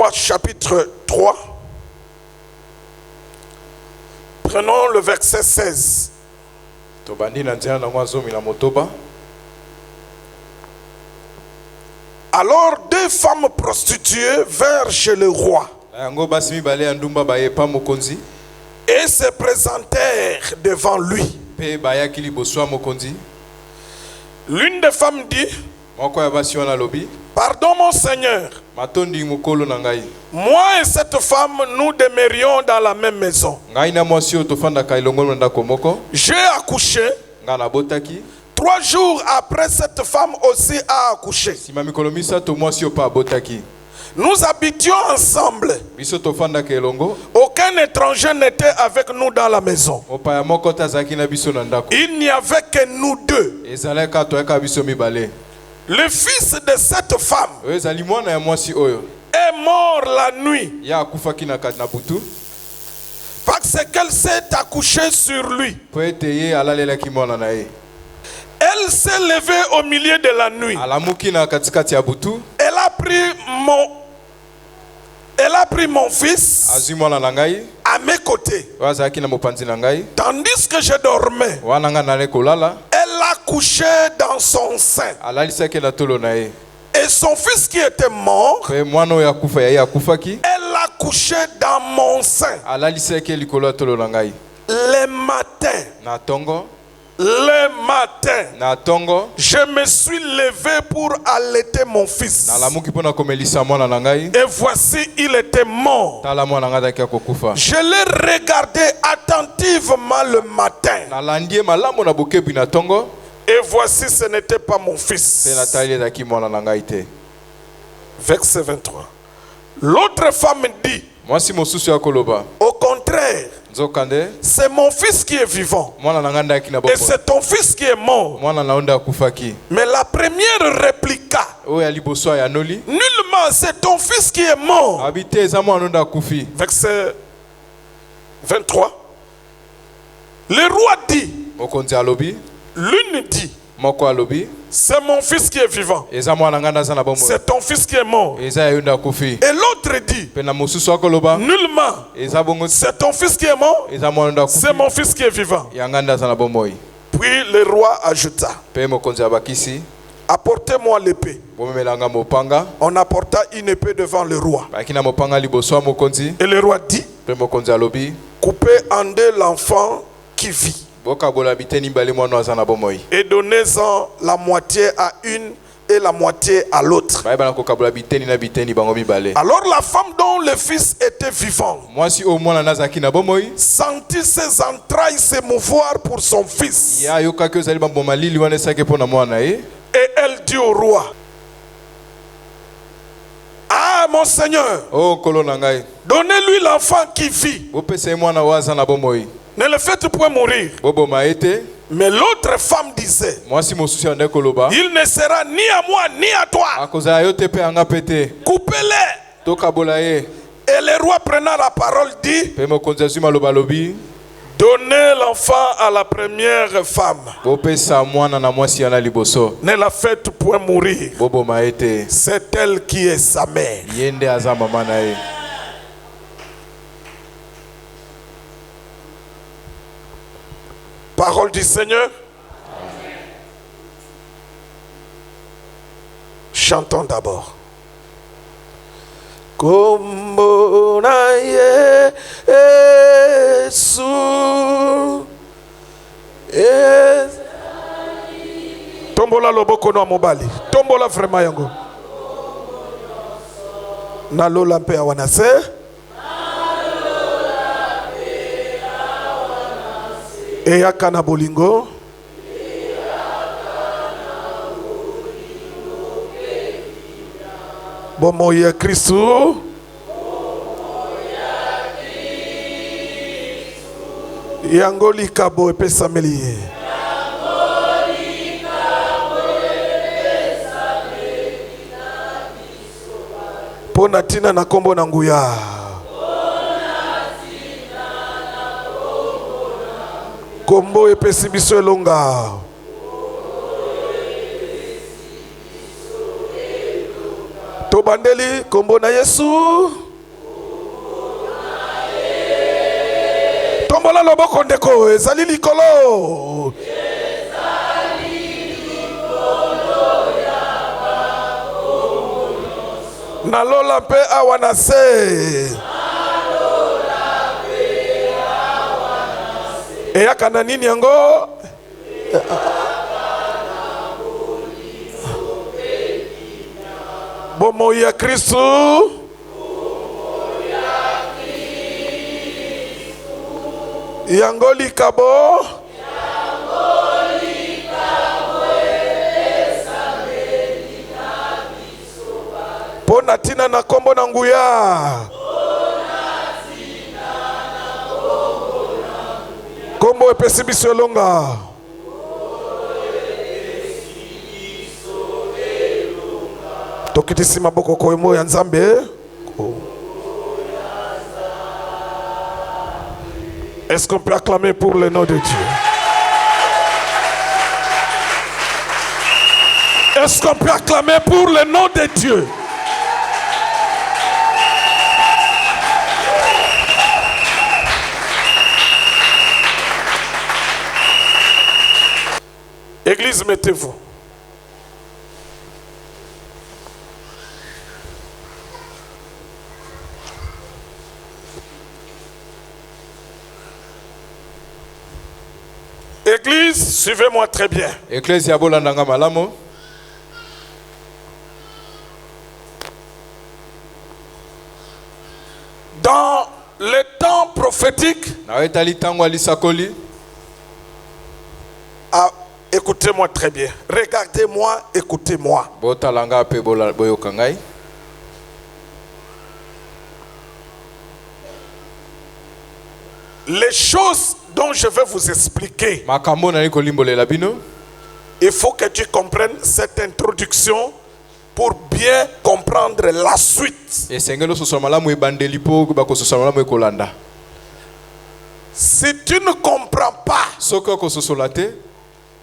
3, chapitre 3. Prenons le verset 16. Alors 2 femmes prostituées vinrent chez le roi et se présentèrent devant lui. L'une des femmes dit: pardon mon Seigneur, moi et cette femme, nous demeurions dans la même maison. J'ai accouché. 3 jours après, cette femme aussi a accouché. Nous habitions ensemble. Aucun étranger n'était avec nous dans la maison. Il n'y avait que nous deux. Le fils de cette femme est mort la nuit parce qu'elle s'est accouchée sur lui. Elle s'est levée au milieu de la nuit. Elle a pris mon fils à mes côtés. Tandis que je dormais, elle a couché dans son sein. Et son fils qui était mort, elle l'a couché dans mon sein. Le matin, je me suis levé pour allaiter mon fils. Et voici, il était mort. Je l'ai regardé attentivement le matin. Et voici, ce n'était pas mon fils. Verset 23. L'autre femme dit: au contraire, c'est mon fils qui est vivant et c'est ton fils qui est mort. Mais la première répliqua: nullement, c'est ton fils qui est mort. Verset 23. Le roi dit, l'une dit: c'est mon fils qui est vivant, c'est ton fils qui est mort. Et l'autre dit: nullement, c'est ton fils qui est mort, c'est mon fils qui est vivant. Puis le roi ajouta: apportez-moi l'épée. On apporta une épée devant le roi. Et le roi dit: coupez en deux l'enfant qui vit et donnez-en la moitié à une et la moitié à l'autre. Alors la femme dont le fils était vivant sentit ses entrailles s'émouvoir pour son fils. Et elle dit au roi: ah mon Seigneur, donnez-lui l'enfant qui vit. Ne le faites point mourir. Mais l'autre femme disait: il ne sera ni à moi ni à toi. Coupez-les. Et le roi prenant la parole dit: donnez l'enfant à la première femme. Ne la faites point mourir. C'est elle qui est sa mère. Parole du Seigneur. Chantons d'abord. Kombo na Yesu, tombola loboko no mobali, tombola vraiment yango. Na lola mpe awanase. Et yakana bolingo. Bomo ya Kristu. Yangoli kabo epesameli. Pona tina na kombo na nguya. Kombo epesi biso elonga. Tobandeli kombo na Yesu. Tombola loboko ndeko ezali likolo. Nalola pe awana se. Eyaka na nini yango? Bomo ya Kristo. Yango likabo. Pona tina na kombo na nguya. Kombo epesi biso elonga. Tokitisi maboko ko emo ya Nzambe. Est-ce qu'on peut acclamer pour le nom de Dieu? Est-ce qu'on peut acclamer pour le nom de Dieu? Église, mettez-vous. Église, suivez-moi très bien. Église, yabolandanga malamo. Dans le temps prophétique, écoutez-moi très bien. Regardez-moi, écoutez-moi. Les choses dont je vais vous expliquer, il faut que tu comprennes cette introduction pour bien comprendre la suite. Si tu ne comprends pas,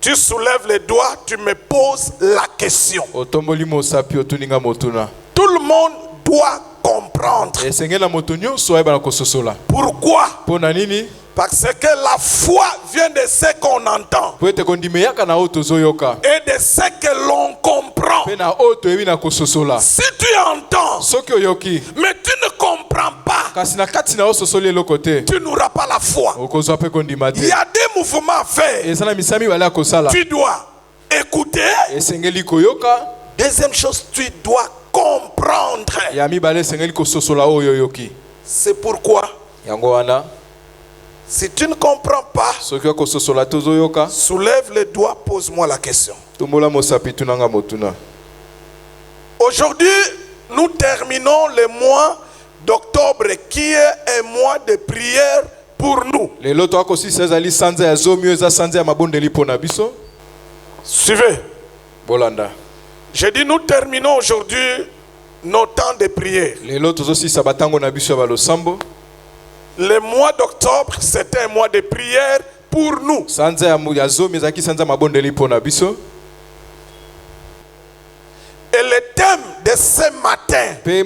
tu soulèves les doigts, tu me poses la question. Tout le monde doit comprendre. Pourquoi? Parce que la foi vient de ce qu'on entend et de ce que l'on comprend. Si tu entends, mais tu ne comprends pas, tu n'auras pas la foi. Il y a des mouvements à faire. Tu dois écouter. Deuxième chose, tu dois comprendre. C'est pourquoi, si tu ne comprends pas, soulève les doigts, pose-moi la question. Aujourd'hui, nous terminons le mois d'octobre qui est un mois de prière pour nous. Suivez. J'ai dit nous terminons aujourd'hui nos temps de prière. Le mois d'octobre, c'était un mois de prière pour nous. Et le thème de ce matin, les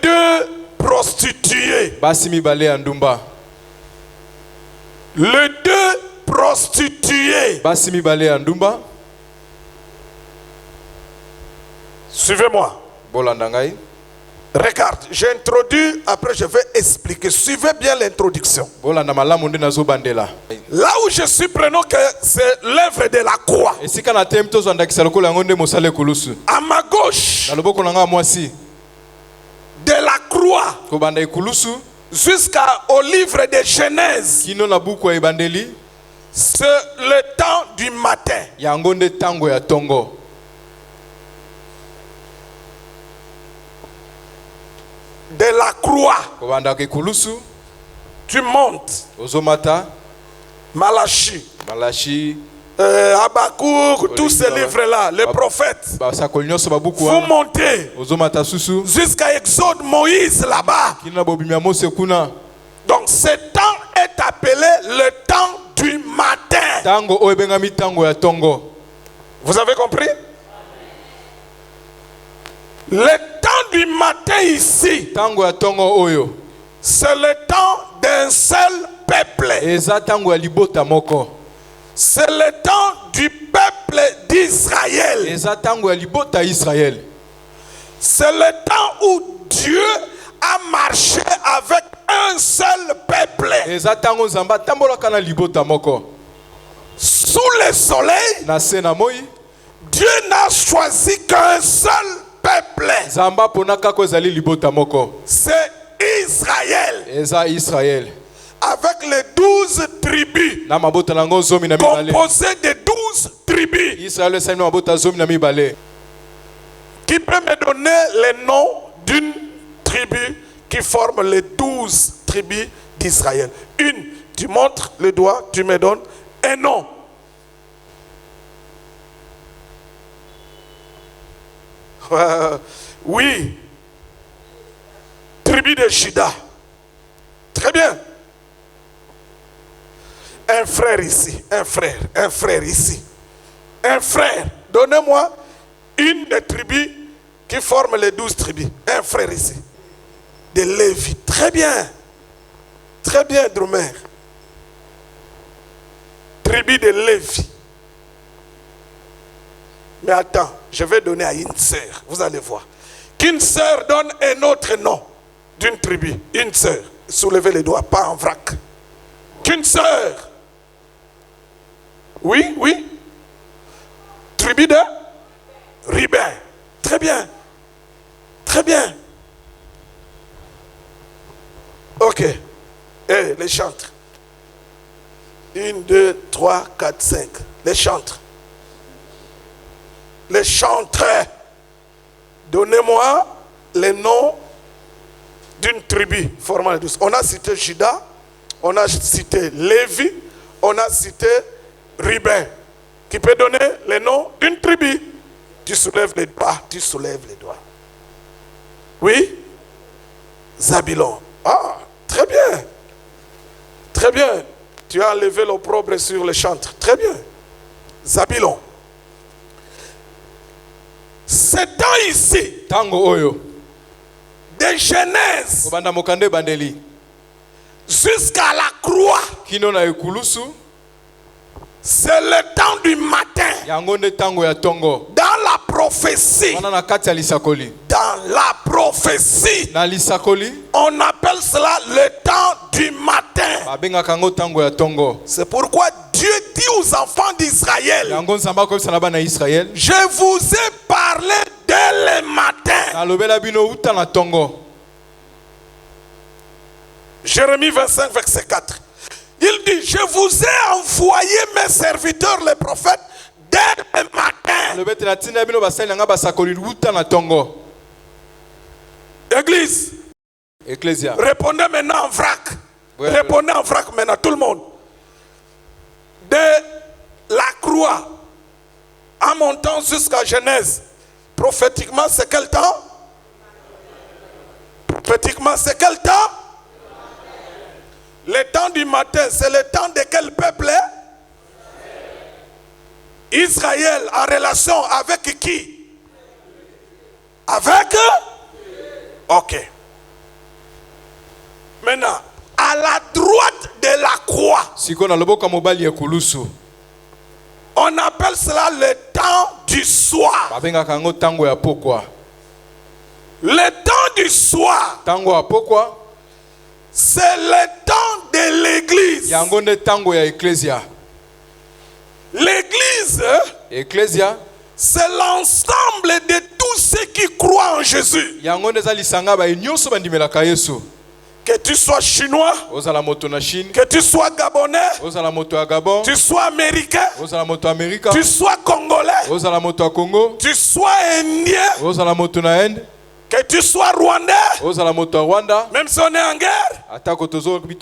deux prostituées. Les deux prostituées. Suivez-moi. Regarde, j'introduis, après je vais expliquer. Suivez bien l'introduction. Là où je suis prenant que c'est l'œuvre de la croix. À ma gauche, de la croix jusqu'au livre de Genèse, c'est le temps du matin. De la croix, tu montes. Malachi, Habakkuk, tous ces livres-là, les prophètes. Vous montez jusqu'à Exode, Moïse là-bas. Donc ce temps est appelé le temps du matin. Vous avez compris? Le temps du matin ici, tango ya tongo oyo, c'est le temps d'un seul peuple. eza tango ya libota moko. C'est le temps du peuple d'Israël. Eza tango ya libota Israël. C'est le temps où Dieu a marché avec un seul peuple. Eza tango nzamba tambolaka na libota moko. Sous le soleil, Na se na moi, Dieu n'a choisi qu'un seul peuple. nzamba ponaka ko ezali libota moko. C'est Israël. Eza Israël. Avec les 12 tribus. Na mabota nango zomi na mibale. Composé de 12 tribus. Israël esa na mabota zomi na mibale. Qui peut me donner le nom d'une tribu qui forme les 12 tribus d'Israël? Une, tu montres le doigt, tu me donnes un nom. Oui. Tribu de Juda. Très bien. Un frère ici, un frère ici. Un frère. Donnez-moi une des tribus qui forment les 12 tribus. Un frère ici. De Lévi. Très bien. Très bien, Drumer. Tribu de Lévi. Mais attends, je vais donner à une sœur. Vous allez voir. Qu'une sœur donne un autre nom d'une tribu. Une sœur. Soulevez les doigts, pas en vrac. Qu'une sœur. Oui, oui. Tribu de Ruben. Très bien. Très bien. Ok. Et les chantres. 1, 2, 3, 4, 5. Les chantres. Les chantres. Donnez-moi les noms d'une tribu formant les 12. On a cité Juda, on a cité Lévi, on a cité Ruben. Qui peut donner les noms d'une tribu? Tu soulèves les doigts, tu soulèves les doigts. Oui? Zabulon. Ah, très bien. Très bien. Tu as enlevé l'opprobre sur les chantres. Très bien. Zabulon. C'est temps ici. Tango oyo. De Genèse. Obanda mokande bandeli. Jusqu'à la croix. Kino na ekulusu. C'est le temps du matin. Yango nde tango ya tongo. Dans la prophétie. Wana na kati ya lisakoli. Dans la prophétie. Na lisakoli. On appelle cela le temps du matin. Babenga kango tango ya tongo. C'est pourquoi Dieu dit aux enfants d'Israël. Yango nzamba ko bisana bana Israël. Je vous ai parlé dès le matin. Na lobela bino uta na tongo. Jérémie 25 verset 4. Il dit, je vous ai envoyé mes serviteurs les prophètes dès le matin. Église. Ecclésia. Répondez maintenant en vrac. Ouais, Répondez en vrac maintenant, tout le monde. De la croix en montant jusqu'à Genèse, prophétiquement, c'est quel temps? Prophétiquement, c'est quel temps? Le temps du matin, c'est le temps de quel peuple? Israël en relation avec qui? Avec? Ok. Maintenant, à la droite de la croix, on appelle cela le temps du soir. Le temps du soir, c'est le temps de l'église. L'église, c'est l'ensemble de tous ceux qui croient en Jésus. Que tu sois chinois, que tu sois gabonais, tu sois américain, tu sois congolais, tu sois indien, que tu sois rwandais, même si on est en guerre,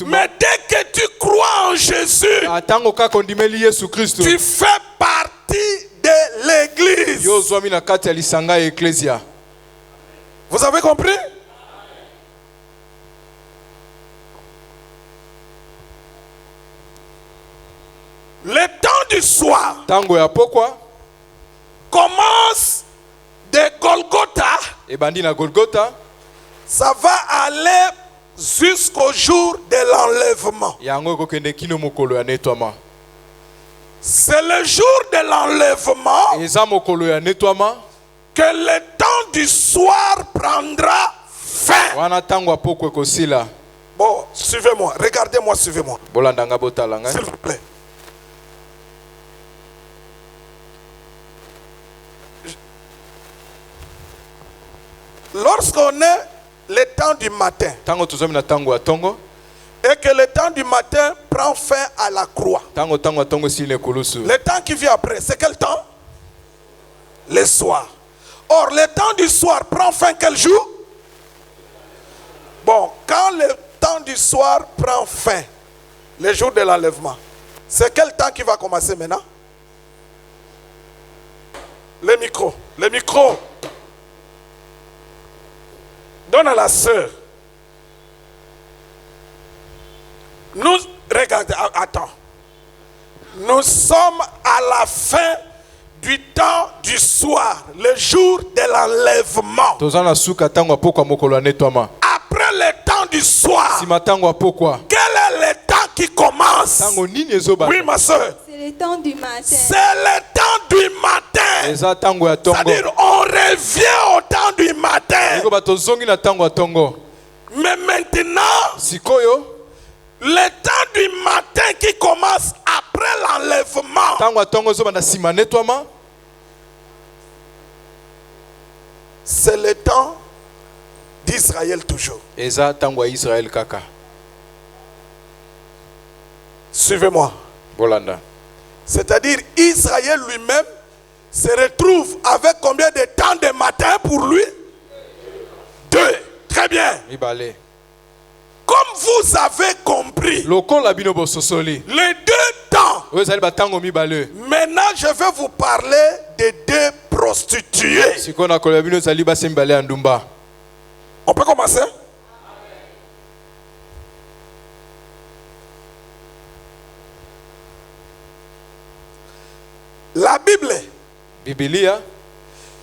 mais dès que tu crois en Jésus, tu fais partie de l'église. Vous avez compris? Le temps du soir commence de Golgotha ebandi na Golgotha, ça va aller jusqu'au jour de l'enlèvement. yango kokende kino mokolo ya nettoiement. C'est le jour de l'enlèvement Eza mokolo ya nettoiement que le temps du soir prendra fin. wana tango apoko ekosila. Bon, suivez-moi, regardez-moi, suivez-moi. Bolandanga botalanga. S'il vous plaît. Lorsqu'on est le temps du matin Tango tuzomi na tango ya tongo, et que le temps du matin prend fin à la croix, tango ya tongo sile kulusu. le temps qui vient après, c'est quel temps? Le soir. Or, le temps du soir prend fin quel jour? Bon, quand le temps du soir prend fin, le jour de l'enlèvement, c'est quel temps qui va commencer maintenant? Le micro. Le micro. Donne à la sœur. Nous, regardez, attends. Nous sommes à la fin du temps du soir, le jour de l'enlèvement. Tozana suka tango apoko mokolo ya nettoiement. Après le temps du soir, Sima tango apoko. quel est le temps qui commence? Tango nini ezoba? Oui, ma soeur. C'est le temps du matin. C'est le temps du matin. Eza tango ya tongo. C'est-à-dire, on revient au temps du matin. Niko bato zongi na tango ya tongo. Mais maintenant, Sikoyo, le temps du matin qui commence après l'enlèvement, tango ya tongo ezoba na sima nettoiement. c'est le temps d'Israël toujours. Eza tango ya Israël kaka. Suivez-moi. Bolanda. C'est-à-dire, Israël lui-même se retrouve avec combien de temps de matin pour lui? 2. Très bien. Mibale. Comme vous avez compris, Lokola bino bososoli. les 2 temps. Ozali batango mibale. Maintenant, je vais vous parler de 2 prostituées. Sikona kola bino zali basi mibale ya ndumba. On peut commencer? La Bible, Biblia,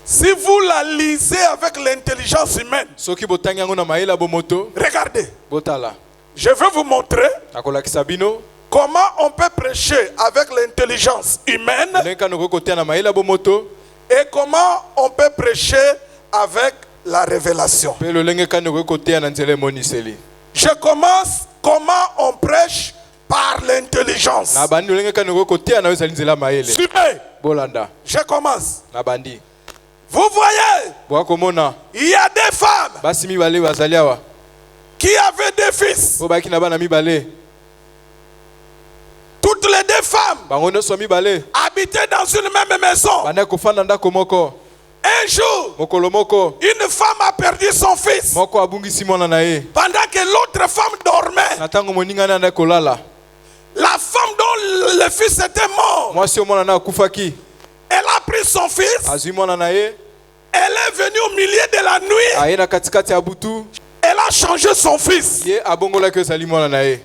si vous la lisez avec l'intelligence humaine, soki botangi yango na maila bomoto, regardez, botala. je vais vous montrer Akolakisa bino, comment on peut prêcher avec l'intelligence humaine nenka noko kotia na maila bomoto, et comment on peut prêcher avec la révélation. pe lolenge ka noko kotia na nzela moniseli. Je commence comment on prêche par l'intelligence. Na bandi lolenge ka noko kotia na ezali nzela maele. Suivez, Bolanda. je commence. Na bandi. Vous voyez, Boakomona, il y a des femmes basi mibale bazali awa. qui avaient des fils. Bobaki na bana mibale. Toutes les 2 femmes Bango nyonso mibale. habitaient dans une même maison. Banda kofanda ndako moko. Un jour, Mokolo moko. une femme a perdu son fils Moko abungisi mwana na ye. pendant que l'autre femme dormait. Na tango moninga na kolala. La femme dont le fils était mort, Mwasi mwana na akufaki. elle a pris son fils, Azui mwana na ye. elle est venue au milieu de la nuit, Aye na katikati ya butu. elle a changé son fils. Ye abongola ke ezali mwana na ye.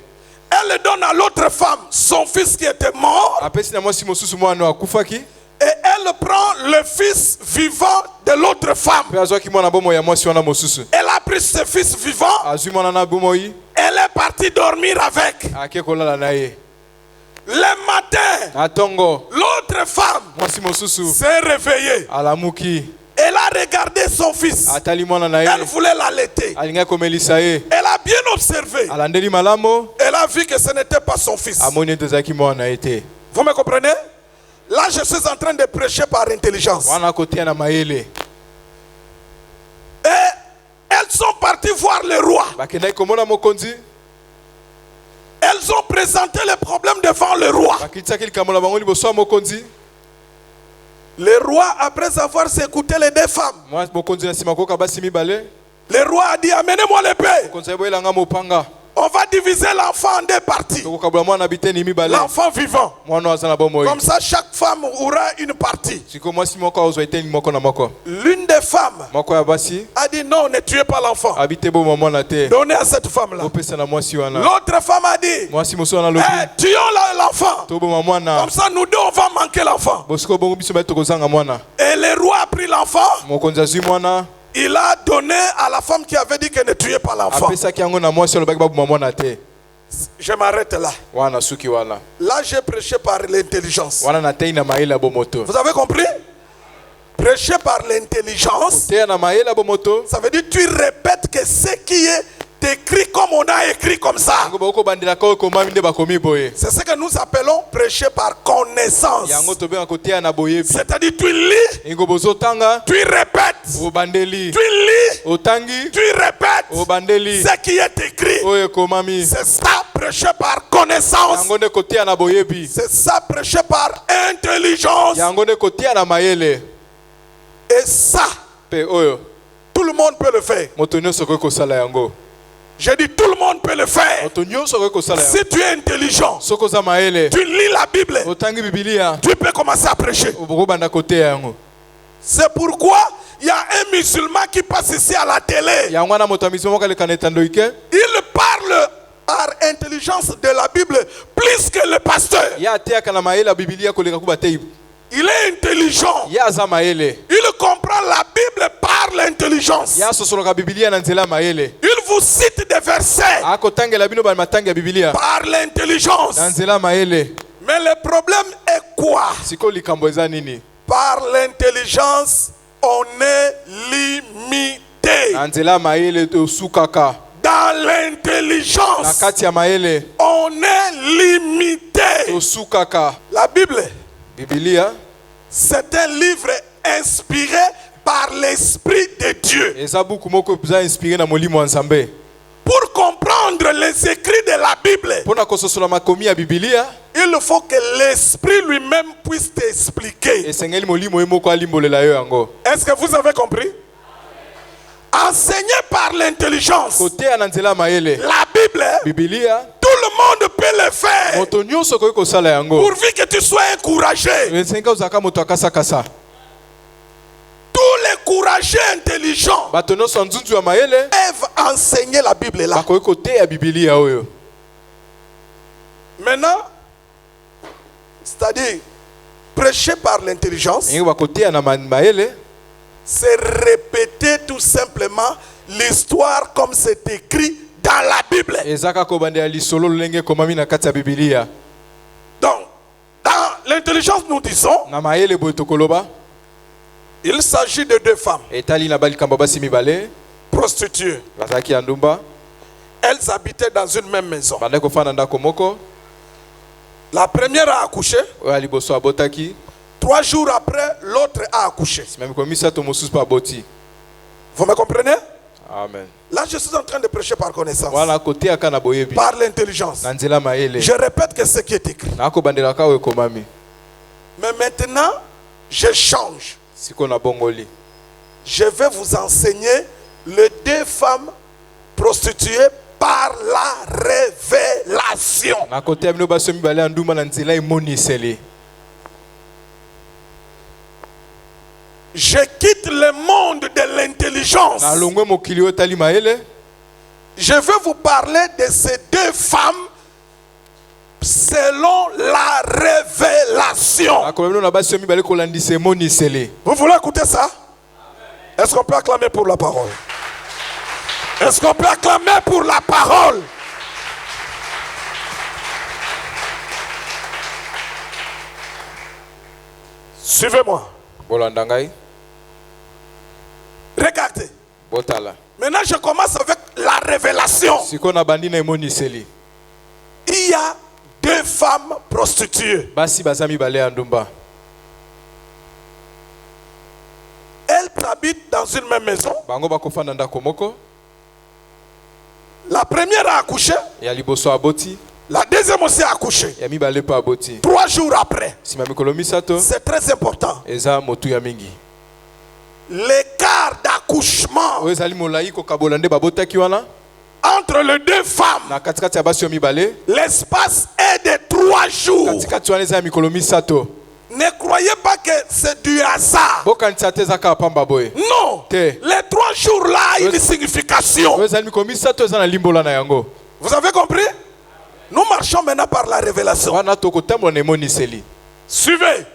Elle donne à l'autre femme son fils qui était mort Apesi na mwasi mosusu mwana akufaki. et elle prend le fils vivant de l'autre femme. Pe azwaki mwana bomo ya mwasi wana mosusu. Elle a pris ce fils vivant, Azui mwana na bomo yi. elle est partie dormir avec. Ake kolala na ye. Le matin, Na tongo. l'autre femme Mwasi mosusu. s'est réveillée. Alamuki. Elle a regardé son fils. Atali mwana na ye. Elle voulait l'allaiter. Alinga komelisa ye. Elle a bien observé. Alandeli malamo. Elle a vu que ce n'était pas son fils. Amoni tezaki mwana ete. Vous me comprenez? Là, je suis en train de prêcher par intelligence. Wana kotia na maele. Et elles sont parties voir le roi. Bakendaki komona mokonzi. Elles ont présenté le problème devant le roi. Bakitisaki likambo na bango liboso ya mokonzi. Le roi, après avoir écouté les 2 femmes, Mwa mokonzi na sima koka basi mibale. le roi a dit, amenez-moi l'épée. Mokonzi boyelanga mopanga. On va diviser l'enfant en 2 parties. Tokokabula mwana biteni mibale. L'enfant vivant. Mwana aza na bomoi. Comme ça, chaque femme aura une partie. Siko mwasi moko ozwa iteni moko na moko. L'une des femmes Moko ya basi a dit, non, ne tuez pas l'enfant. abite bomo mwana te. Donnez à cette femme-là. Opesa na mwasi wana. L'autre femme a dit, Mwasi mosu wana lobi. tuons l'enfant. To boma mwana. Comme ça, nous 2, on va manquer l'enfant. Bosiko bongo biso ba tokozanga mwana. Et le roi a pris l'enfant Mokonzi azui mwana. Il a donné à la femme qui avait dit qu'elle ne tuait pas l'enfant. Je m'arrête là. Là, j'ai prêché par l'intelligence. Vous avez compris? Prêcher par l'intelligence, ça veut dire tu répètes que ce qui est écrit comme on a écrit comme ça. C'est ce que nous appelons prêcher par connaissance. C'est-à-dire tu lis, tu répètes, tu lis, tu répètes ce qui est écrit. C'est ça prêcher par connaissance. C'est ça prêcher par intelligence. Et ça, tout le monde peut le faire. J'ai dit tout le monde peut le faire. Si tu es intelligent, tu lis la Bible, tu peux commencer à prêcher. C'est pourquoi il y a un musulman qui passe ici à la télé. Il parle par intelligence de la Bible plus que le pasteur. Il est intelligent. Il comprend la Bible par l'intelligence. Il vous cite des versets par l'intelligence. Mais le problème est quoi? Par l'intelligence, on est limité. Dans l'intelligence, on est limité. La Bible, c'est un livre inspiré par l'Esprit de Dieu. Pour comprendre les écrits de la Bible, il faut que l'Esprit lui-même puisse t'expliquer. Est-ce que vous avez compris? Enseigné par l'intelligence, la Bible, tout le monde peut le faire. Pourvu que tu sois encouragé. Tous les courageux intelligents peuvent enseigner la Bible là. Maintenant, c'est-à-dire prêcher par l'intelligence, c'est répéter tout simplement l'histoire comme c'est écrit dans la Bible. Donc, dans l'intelligence, nous disons, il s'agit de deux femmes prostituées. Elles habitaient dans une même maison. La première a accouché. 3 jours après, l'autre a accouché. Vous me comprenez? Amen. Là, je suis en train de prêcher par connaissance. Par l'intelligence. Je répète que ce qui est écrit. Mais maintenant, je change. Je vais vous enseigner les 2 femmes prostituées par la révélation. Je quitte le monde de l'intelligence. Je vais vous parler de ces 2 femmes selon la révélation. Vous voulez écouter ça? Est-ce qu'on peut acclamer pour la parole? Est-ce qu'on peut acclamer pour la parole? Suivez-moi. Regardez. Maintenant, je commence avec la révélation. Il y a 2 femmes prostituées. Elles habitent dans une même maison. La première a accouché. La deuxième aussi a accouché. 3 jours après. C'est très important. L'écart d'accouchement entre les 2 femmes, l'espace est de 3 jours. Ne croyez pas que c'est du hasard. Non. Les 3 jours là ont une signification. Vous avez compris? Nous marchons maintenant par la révélation. Suivez.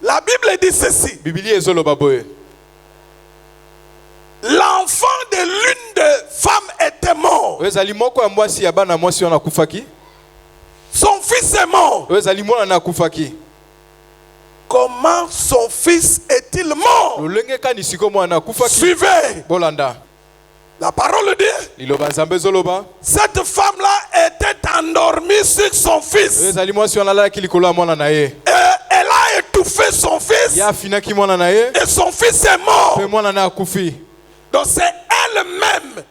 La Bible dit ceci. l'une des femmes était morte. Son fils est mort. Comment son fils est-il mort? Suivez. La parole dit, cette femme-là était endormie sur son fils. Et elle a étouffé son fils. Et son fils est mort. Donc c'est elle-même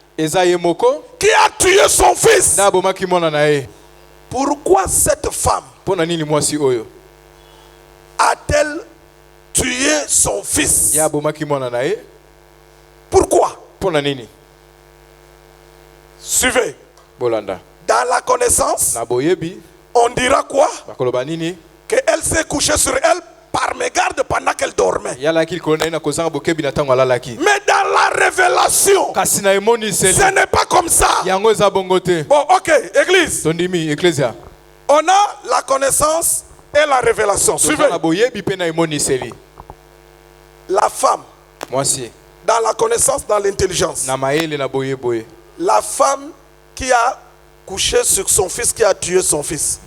qui a tué son fils. Pourquoi cette femme a-t-elle tué son fils? Pourquoi? Suivez. Dans la connaissance, on dira quoi? Qu'elle s'est couchée sur elle par mégarde pendant qu'elle dormait. Mais dans la révélation, ce n'est pas comme ça. Bon, ok, église. On a la connaissance et la révélation. Suivez. La femme, dans la connaissance, dans l'intelligence. La femme qui a couché sur son fils, qui a tué son fils.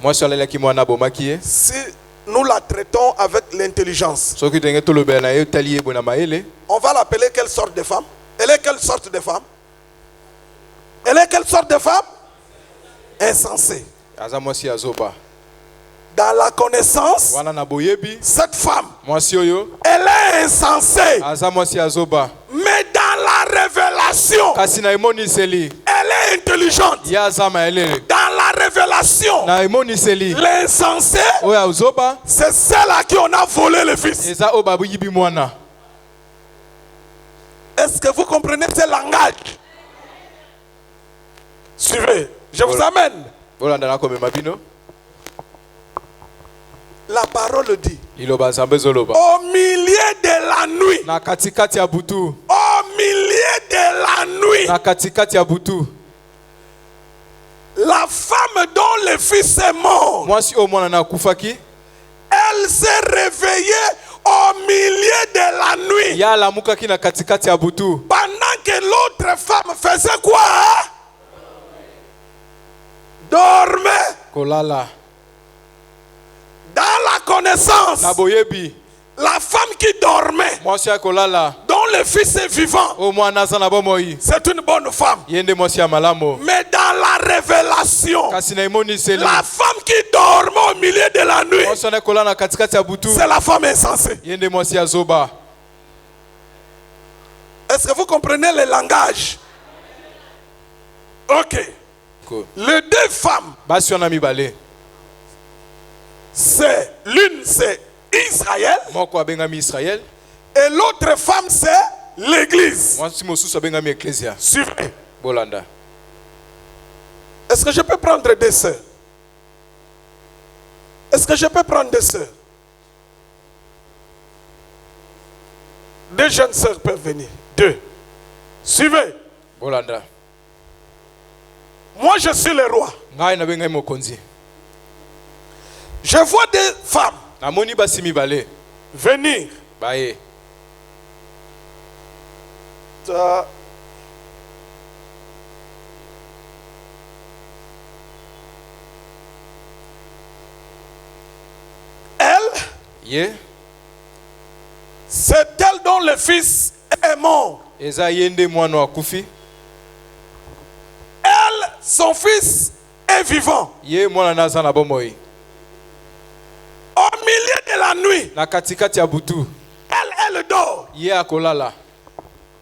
Si nous la traitons avec l'intelligence, on va l'appeler quelle sorte de femme? Elle est quelle sorte de femme? Elle est quelle sorte de femme? Insensée. Dans la connaissance, cette femme, elle est insensée. Mais dans la révélation, elle est intelligente. Dans la révélation, l'insensé, c'est celle à qui on a volé le fils. Est-ce que vous comprenez ce langage? Suivez, je vous amène. La parole dit, au milieu de la nuit, au milieu de la nuit, la femme dont le fils est mort, elle s'est réveillée au milieu de la nuit, pendant que l'autre femme faisait quoi? Dormait. Dans la connaissance, la femme qui dormait, dont le fils est vivant, c'est une bonne femme. Mais dans la révélation, la femme qui dormait au milieu de la nuit, c'est la femme insensée. Est-ce que vous comprenez le langage? Ok. Les deux femmes, c'est l'une c'est Israël et l'autre femme c'est l'église. Suivez. Est-ce que je peux prendre des sœurs? Est-ce que je peux prendre des sœurs? Deux jeunes sœurs peuvent venir. Deux. Suivez. Moi je suis le roi. Je vois des femmes venir. Elle, c'est elle dont le fils est mort. Elle, son fils est vivant. Au milieu de la nuit, elle dort.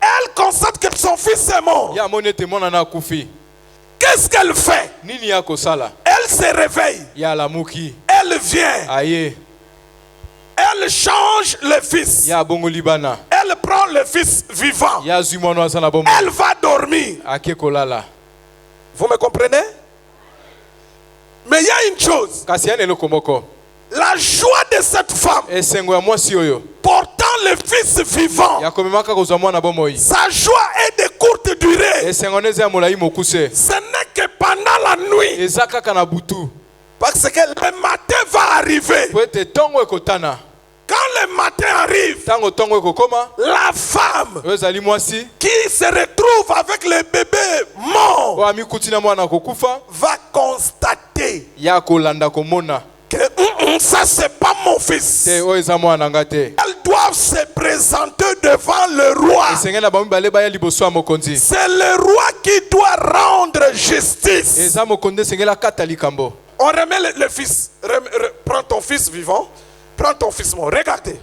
Elle constate que son fils est mort. Qu'est-ce qu'elle fait? Elle se réveille. Elle vient. Elle change le fils. Elle prend le fils vivant. Elle va dormir. Vous me comprenez? Mais il y a une chose. La joie de cette femme portant le fils vivant, sa joie est de courte durée. Ce n'est que pendant la nuit. Parce que le matin va arriver. Quand le matin arrive, Tango tongo kokoma. la femme Ezali mwasi. qui se retrouve avec le bébé mort O ami kutina mwana kokufa. va constater Ya kolanda komona. que ça c'est pas mon fils. Te o eza mwana ngate. Elles doivent se présenter devant le roi. Esengela ba mibale baya liboso ya mokonzi. C'est le roi qui doit rendre justice. Eza mokonzi esengela kata likambo. On remet le fils. Prends ton fils vivant. Prends ton fils mort. Regardez.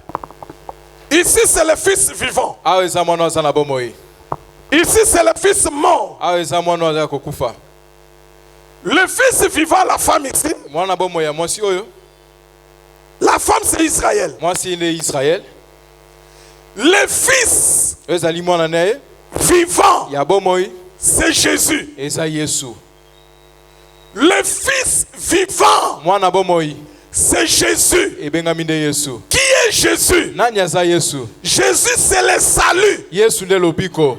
Ici c'est le fils vivant. Awa eza mwana aza na bomoi. Ici c'est le fils mort. Awa eza mwana aza kokufa. Le fils vivant, la femme ici. Mwana bomoi ya mwasi oyo. La femme c'est Israël. Mwasi ne Israël. Le fils Ezali mwana naye. vivant, Ya bomoi. c'est Jésus. Eza Yesu. Le fils vivant, Mwana bomoi. c'est Jésus. Ebengami nde Yesu. Qui est Jésus? Nani aza Yesu? Jésus c'est le salut. Yesu nde lobiko.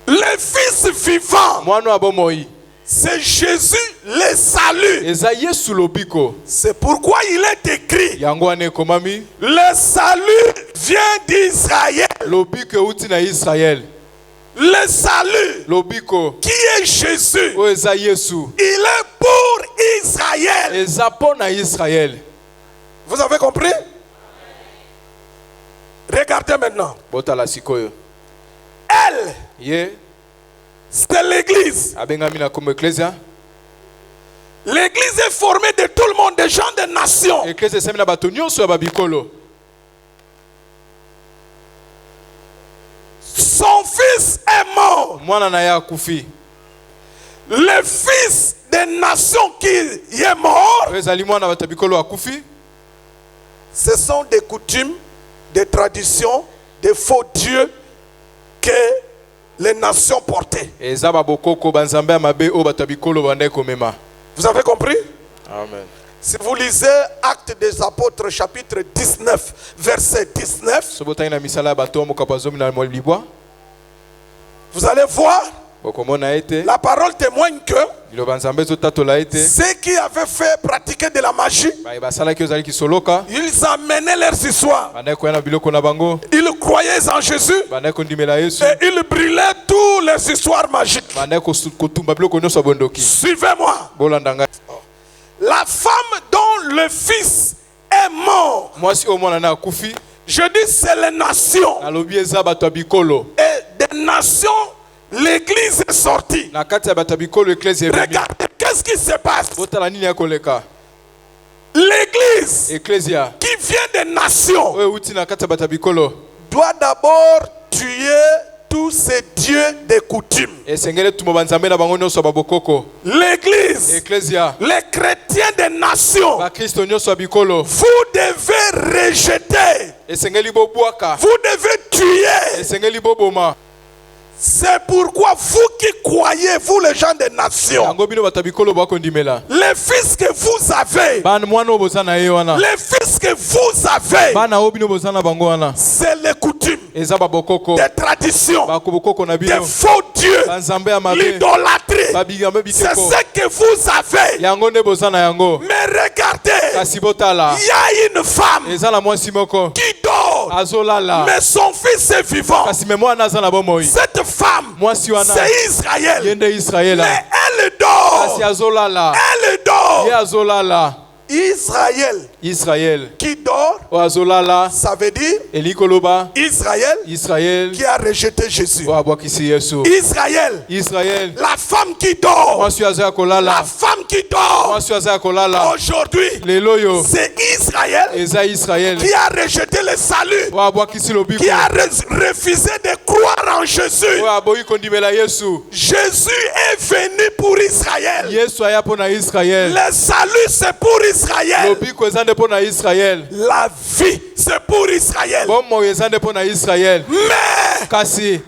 Le fils vivant, Mwana wa bomoi. c'est Jésus le salut. Eza Yesu lobiko. C'est pourquoi il est écrit, Yango wana ekomami. le salut vient d'Israël. Lobiko euti na Israël. Le salut Lobiko. qui est Jésus, O eza Yesu. il est pour Israël. Eza po na Israël. Vous avez compris? Regardez maintenant. Botala sikoyo. Elle, Ye. c'est l'église. Abengami na komo ecclesia. L'église est formée de tout le monde, des gens des nations. Ecclesia semina bato nyonso ya babikolo. Son fils est mort. Mwana na ya kufi. Le fils des nations qui est mort, Ezali mwana bato bikolo akufi. ce sont des coutumes, des traditions, des faux dieux que les nations portaient. Eza babokoko banzambe ya mabe o bato bikolo bande komema. Vous avez compris? Amen. Si vous lisez Actes des Apôtres chapitre 19, verset 19, Sobotani na misala bato mokapo zomi na molibwa. vous allez voir, Bokomona ete. la parole témoigne que Liloba nzambe zotatola ete. ceux qui avaient fait pratiquer de la magie, Ba basala ki ozali kisoloka. ils amenaient leurs histoires. Bande ko na biloko na bango. Ils croyaient en Jésus Bande ko ndimela Yesu. et ils brûlaient toutes les histoires magiques. Bande ko kotumba biloko nyonso bondoki. Suivez-moi. Bolanda ngai. La femme dont le fils est mort, Mwasi o mwana na akufi. je dis c'est les nations. Nalobi eza bato bikolo. Et des nations, l'église est sortie. Na kati ya bato bikolo ecclesia ebimi. Regardez, qu'est-ce qui se passe? Botala nini ya koleka. L'église Ecclesia. qui vient des nations Oyo uti na kati ya bato bikolo. doit d'abord tuer tous ces dieux des coutumes. Esengele tumo banzambe na bango nyonso babokoko. L'église, Ecclesia. les chrétiens des nations, Ba Kristo nyonso bikolo. vous devez rejeter, Esengeli bobwaka. vous devez tuer. Esengeli boboma. C'est pourquoi vous qui croyez, vous les gens des nations, Yango bino bato bikolo bakondimela. les fils que vous avez, Ban mwana o bozana ye wana. les fils que vous avez, Bana o bino bozana bango wana. c'est les coutumes, Eza babokoko. des traditions, Bakobokoko na des bino. faux dieux, Banzambe ya mabe. l'idolâtrie. Babigambe C'est bikeko. ce que vous avez. Yango nde bozana yango. Mais regardez, Kasi botala. il y a une femme Eza na mwasi moko. qui dort, Azolala. mais son fils est vivant. Kasi me mwana aza na bomoi. Cette femme, Mwasi wana. c'est Israël. Yende Israela. Mais elle dort. Kasi azolala. Elle dort. Ye azolala. Israël Israël. qui dort, O azolala. ça veut dire Elikoloba. Israël Israël. qui a rejeté Jésus. O abwakisi Yesu. Israël, Israël. la femme qui dort. Mwasi aza ya La kolala. femme qui dort. Mwasi aza ya kolala. Aujourd'hui, Lelo yo. c'est Israël Eza Israël. qui a rejeté le salut, O abwakisi lobiko. qui a refusé de croire en Jésus. O aboyi kondimela Yesu. Jésus est venu pour Israël. Yesu aya po na Israël. Le salut, c'est pour Israël. Lobiko eza nde po na Israël. La vie, c'est pour Israël. Bomoi eza nde po na Israël. Mais Kasi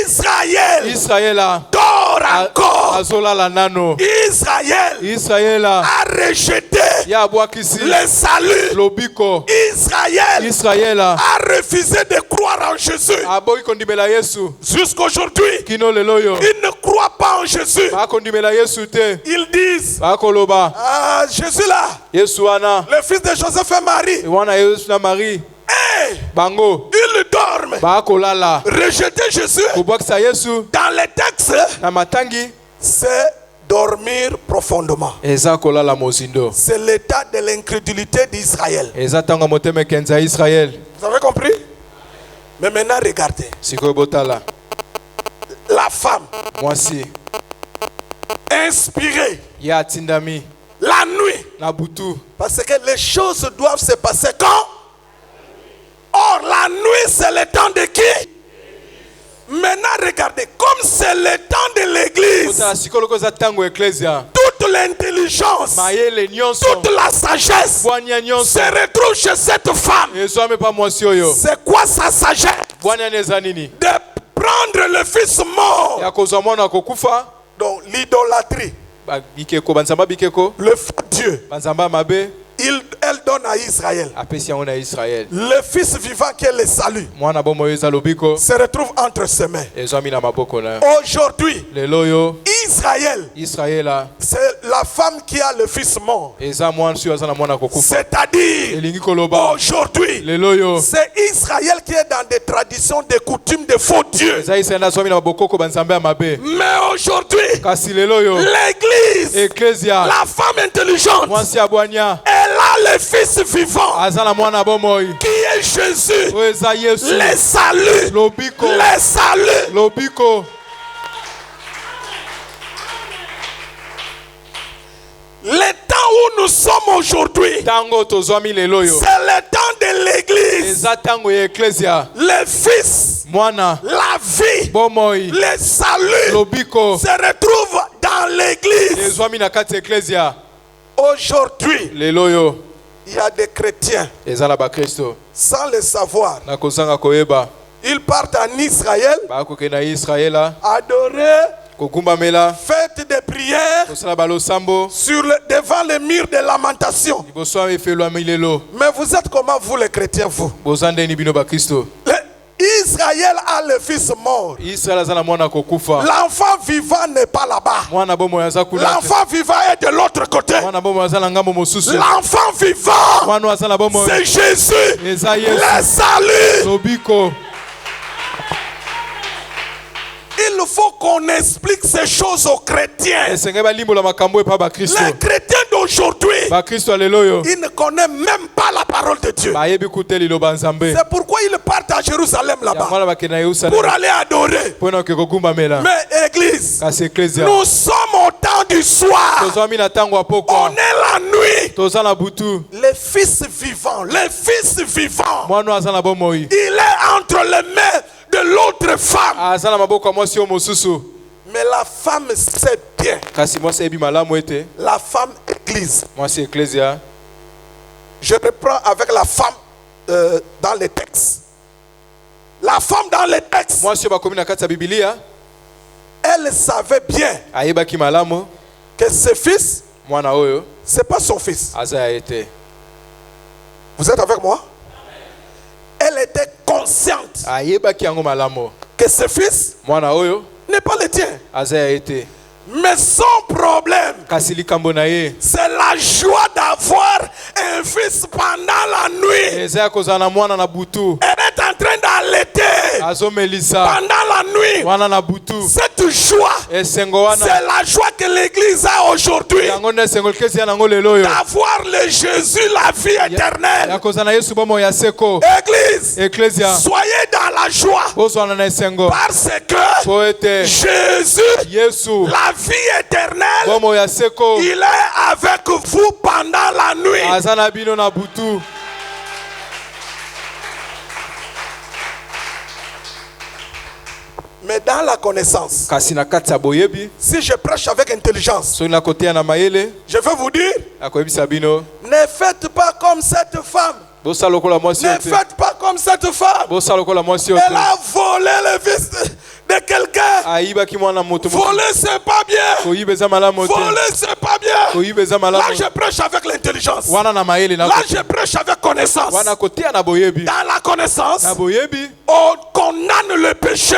Israël Israela dort encore. azolala nano. Israël Israela a rejeté ya abwakisi le salut. lobiko. Israël Israela a refusé de croire en Jésus. aboyi kondimela Yesu. Jusqu'aujourd'hui, Kino lelo yo. il ne croit pas en Jésus. Ils disent, ah, Jésus là, le fils de Joseph et Marie. Hey, ils dorment. Rejeter Jésus dans les textes, c'est dormir profondément. C'est l'état de l'incrédulité d'Israël. Vous avez compris? Mais maintenant, regardez. La femme inspirée la nuit. Parce que les choses doivent se passer quand? Or, la nuit, c'est le temps de qui? Maintenant, regardez, comme c'est le temps de l'église, toute l'intelligence, toute la sagesse se retrouve chez cette femme. C'est quoi sa sagesse? De prendre le fils mort. Donc, l'idolâtrie, le faux Dieu, elle donne à Israël. Le fils vivant qui est le salut se retrouve entre ses mains. Aujourd'hui, Israël, c'est la femme qui a le fils mort. C'est-à-dire, aujourd'hui, c'est Israël qui est dans des traditions, des coutumes de faux dieux. Mais aujourd'hui, l'église, la femme intelligente, elle a le fils vivant qui est Jésus. Le salut. Le salut. Le temps où nous sommes aujourd'hui, c'est le temps de l'église. Le fils, la vie, le salut se retrouve dans l'église. Aujourd'hui, il y a des chrétiens, sans le savoir, ils partent en Israël, adorer, fête des prières devant le mur de lamentation. Mais vous êtes comment, vous les chrétiens, vous? Israël a le fils mort. L'enfant vivant n'est pas là-bas. L'enfant vivant est de l'autre côté. L'enfant vivant, c'est Jésus, le salut. Il faut qu'on explique ces choses aux chrétiens. Les chrétiens d'aujourd'hui, ils ne connaissent même pas la parole de Dieu. C'est pourquoi ils partent à Jérusalem là-bas pour aller adorer. Mais église, nous sommes au temps du soir. On est la nuit. Le fils vivant, il est entre les mains de l'autre femme. Mais la femme sait bien. La femme église. Je reprends avec la femme dans les textes. La femme dans les textes, elle savait bien que ce fils, c'est pas son fils. Vous êtes avec moi? Elle était consciente que ce fils n'est pas le tien. Mais son problème, c'est la joie d'avoir un fils pendant la nuit. Elle est en train d'allaiter pendant la nuit. Cette joie, c'est la joie que l'église a aujourd'hui. D'avoir le Jésus, la vie éternelle. Église, soyez dans la joie. Parce que Jésus, la vie éternelle, il est avec vous pendant la nuit. Mais dans la connaissance, si je prêche avec intelligence, je veux vous dire, ne faites pas comme cette femme. Ne faites pas comme cette femme. Elle a volé le fils de de quelqu'un. Voler, c'est pas bien. Voler, c'est pas bien. Là, je prêche avec l'intelligence. Là, je prêche avec connaissance. Dans la connaissance, on condamne le péché.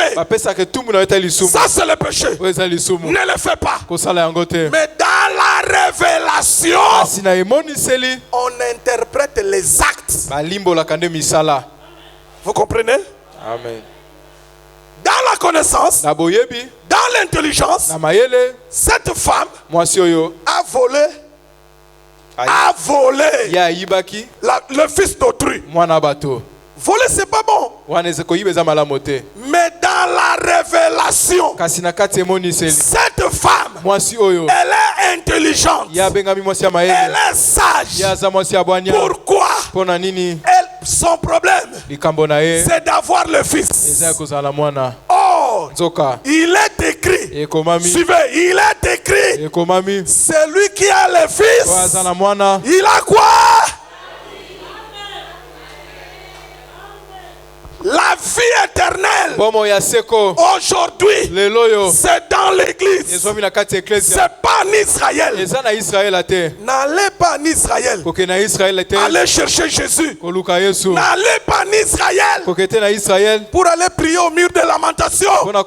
Ça, c'est le péché. Ne le fais pas. Mais dans la révélation, on interprète les actes. Vous comprenez? Amen. Dans la connaissance, dans l'intelligence, cette femme a volé le fils d'autrui. Voler, c'est pas bon. Mais dans la révélation, cette femme, elle est intelligente. Elle est sage. Pourquoi? Son problème, c'est d'avoir le fils. Oh, il est écrit. Suivez, il est écrit. Celui qui a le fils, il a quoi? La vie éternelle, aujourd'hui, c'est dans l'église. C'est pas en Israël. N'allez pas en Israël. Allez chercher Jésus. N'allez pas en Israël pour aller prier au mur de lamentation. Non,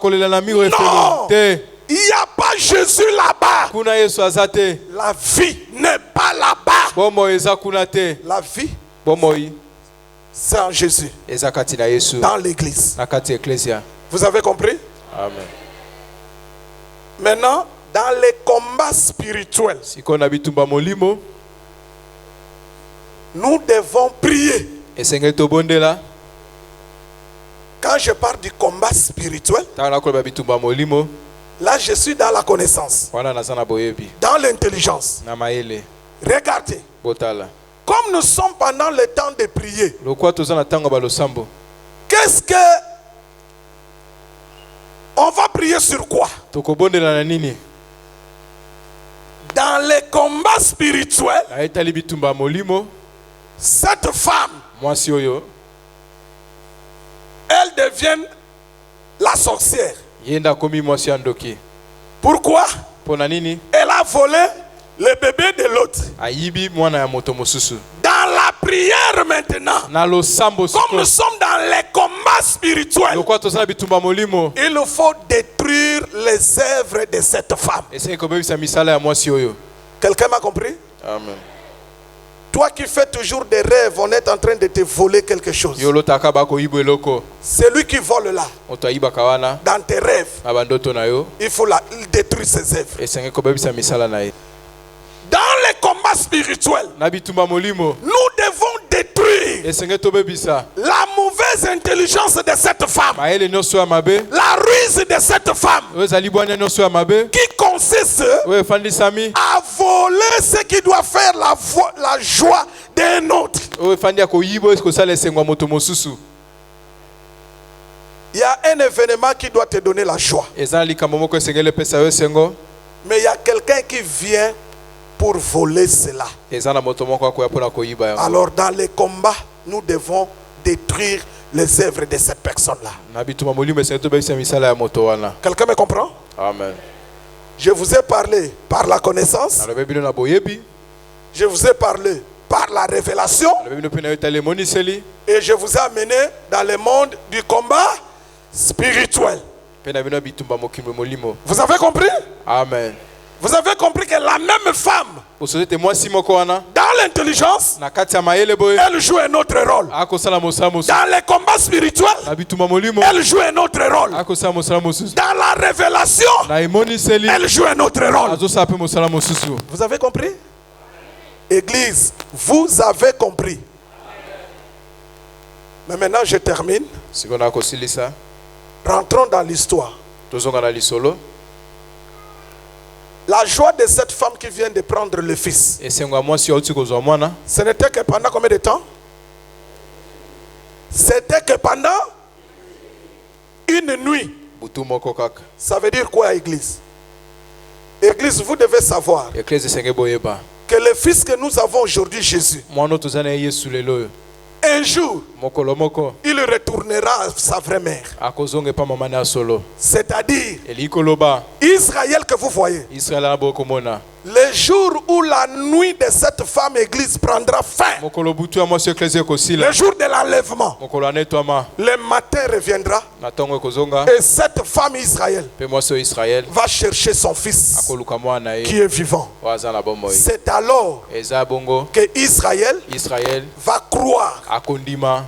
il n'y a pas Jésus là-bas. La vie n'est pas là-bas. La vie, c'est en Jésus. Dans l'église. Vous avez compris? Amen. Maintenant, dans les combats spirituels, nous devons prier. Quand je parle du combat spirituel, là je suis dans la connaissance, dans l'intelligence. Regardez. Comme nous sommes pendant le temps de prier, qu'est-ce que on va prier sur quoi? Dans les combats spirituels, cette femme, elle devient la sorcière. Pourquoi? Elle a volé le bébé de l'autre. Dans la prière maintenant, comme nous sommes dans les combats spirituels, il nous faut détruire les œuvres de cette femme. Quelqu'un m'a compris? Amen. Toi qui fais toujours des rêves, on est en train de te voler quelque chose. Celui qui vole là, dans tes rêves, il faut détruire ses œuvres. Dans les combats spirituels, nous devons détruire la mauvaise intelligence de cette femme, la ruse de cette femme, qui consiste à voler ce qui doit faire la joie d'un autre. Il y a un événement qui doit te donner la joie, mais il y a quelqu'un qui vient pour voler cela. Alors dans les combats, nous devons détruire les œuvres de cette personne-là. Quelqu'un me comprend? Amen. Je vous ai parlé par la connaissance. Je vous ai parlé par la révélation. Et je vous ai amené dans le monde du combat spirituel. Vous avez compris? Amen. Vous avez compris que la même femme, dans l'intelligence, elle joue un autre rôle. Dans les combats spirituels, elle joue un autre rôle. Dans la révélation, elle joue un autre rôle. Vous avez compris? Église, vous avez compris. Mais maintenant je termine. Rentrons dans l'histoire. La joie de cette femme qui vient de prendre le fils, ce n'était que pendant combien de temps? C'était que pendant une nuit. Ça veut dire quoi, église? Église, vous devez savoir que le fils que nous avons aujourd'hui, Jésus, un jour, il il retournera à sa vraie mère. C'est-à-dire, Israël que vous voyez, le jour où la nuit de cette femme église prendra fin, le jour de l'enlèvement, le matin reviendra et cette femme Israël va chercher son fils qui est vivant. C'est alors que Israël va croire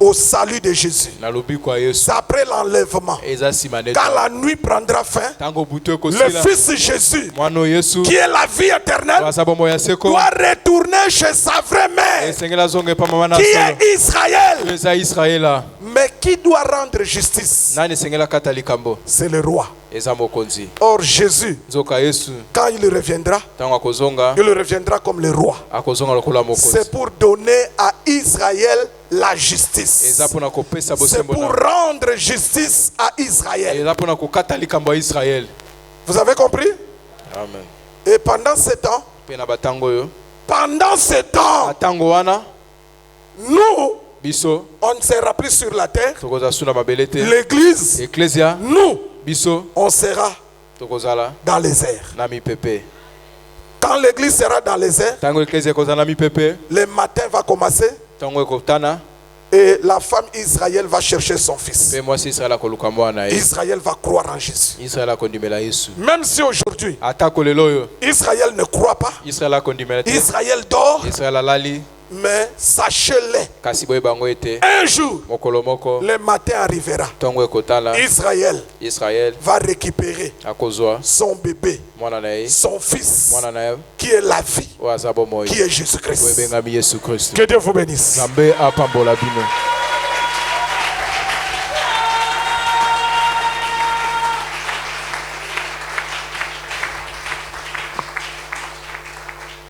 au salut de Jésus. C'est après l'enlèvement, quand la nuit prendra fin, le fils Jésus qui est la vie éternelle doit retourner chez sa vraie mère qui est Israël. Mais qui doit rendre justice? C'est le roi. Or Jésus, quand il reviendra comme le roi. C'est pour donner à Israël la justice. C'est pour rendre justice à Israël. Vous avez compris? Amen. Et pendant ce temps, nous, on ne sera plus sur la terre. L'église, nous, on sera dans les airs. Quand l'église sera dans les airs, le matin va commencer et la femme Israël va chercher son fils. Israël va croire en Jésus. Même si aujourd'hui Israël ne croit pas, Israël dort, mais sachez-le, un jour, le matin arrivera, Israël va récupérer son bébé, son fils, qui est la vie, qui est Jésus-Christ. Que Dieu vous bénisse.